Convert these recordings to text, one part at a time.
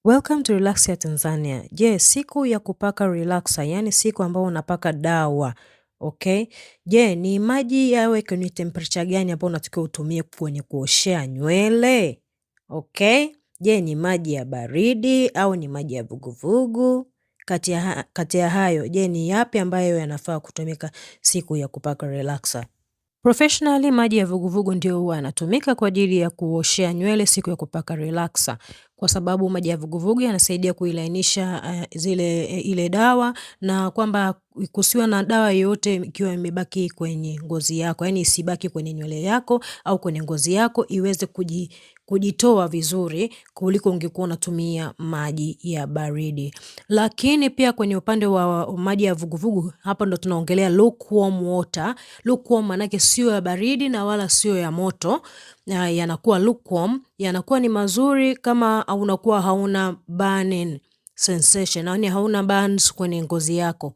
Welcome to Relaxia Tanzania. Je, siku ya kupaka relaxer, yani siku ambao unapaka dawa, okay? Je, ni maji yawe kwenye temperature gani ambao unatakiwa utumie kwenye kuoshea nywele? Okay? Je, ni maji ya baridi au ni maji ya vuguvugu? Kati ya hayo, je, ni yapi ambayo yanafaa kutumika siku ya kupaka relaxer? Professionally, maji ya vuguvugu ndio huwa yanatumika kwa ajili ya kuoshea nywele siku ya kupaka relaxer, kwa sababu maji ya vuguvugu yanasaidia kuilainisha ile dawa, na kwamba kusiwa na dawa yoyote ikiwa imebaki kwenye ngozi yako, yani isibaki kwenye nywele yako au kwenye ngozi yako, iweze kujitoa vizuri kuliko ungekuwa unatumia maji ya baridi. Lakini pia kwenye upande wa maji ya vuguvugu, hapa ndo tunaongelea lukewarm water. Lukewarm manake sio ya baridi na wala sio ya moto, yanakuwa lukewarm, yanakuwa ni mazuri kama unakuwa hauna burning sensation, yani hauna burns kwenye ngozi yako.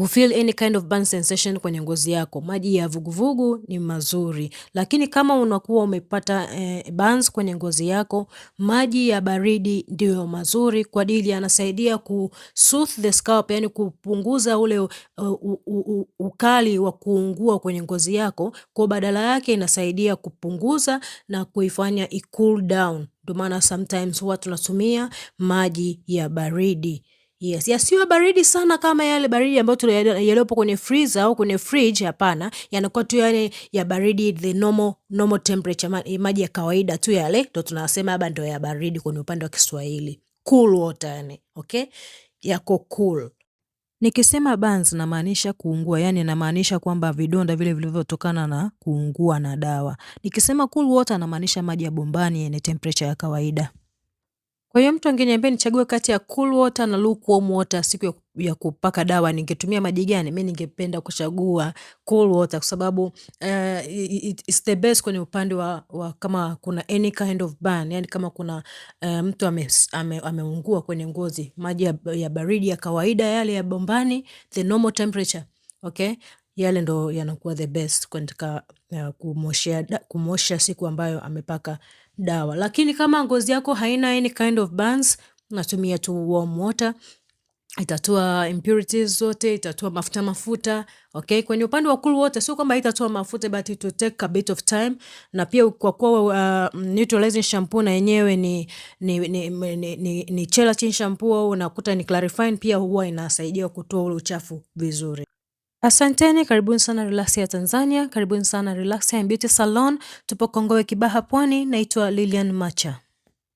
Feel any kind of burn sensation kwenye ngozi yako, maji ya vuguvugu ni mazuri. Lakini kama unakuwa umepata burns kwenye ngozi yako, maji ya baridi ndio mazuri kwa ajili yanasaidia soothe the scalp, yani kupunguza ule ukali wa kuungua kwenye ngozi yako, kwa badala yake inasaidia kupunguza na kuifanya cool down. Ndio maana sometimes huwa tunatumia maji ya baridi. Yes, yasiwe baridi sana kama yale baridi ambayo yaliyopo kwenye freezer au kwenye fridge, hapana. Yanakuwa tu yale ya baridi, the normal temperature, maji ya kawaida tu yale, ndio tunasema hapa ndio ya baridi kwenye upande wa Kiswahili. Cool water yani, okay? Yako cool. Nikisema burns namaanisha kuungua, yani namaanisha kwamba vidonda vile vilivyotokana na kuungua na dawa. Nikisema cool water namaanisha maji ya bombani yenye temperature ya kawaida. Kwa hiyo mtu angeniambia nichague kati ya cool water na lukewarm water siku ya kupaka dawa, ningetumia maji gani? Mimi ningependa kuchagua cool water kwa sababu it's the best kwenye upande wa kama kuna any kind of burn, yani kama kuna mtu ameungua kwenye ngozi, maji ya baridi ya kawaida yale ya bombani, the normal temperature, okay? Yale ndo yanakuwa the best katika kumosha siku ambayo amepaka dawa. Lakini kama ngozi yako haina any kind of burns, natumia tu warm water. Itatoa impurities zote, itatoa mafuta, okay? Kwenye upande wa cool water sio kwamba itatoa mafuta, but it will take a bit of time. Na pia kwa kuwa neutralizing shampoo na yenyewe ni gelatin shampoo au unakuta ni clarifying, pia huwa inasaidia kutoa ule uchafu vizuri. Asanteni, karibuni sana Relaxia Tanzania, karibuni sana Relaxia Beauty Salon. Tupo Kongowe Kibaha Pwani. Naitwa Lilian Macha.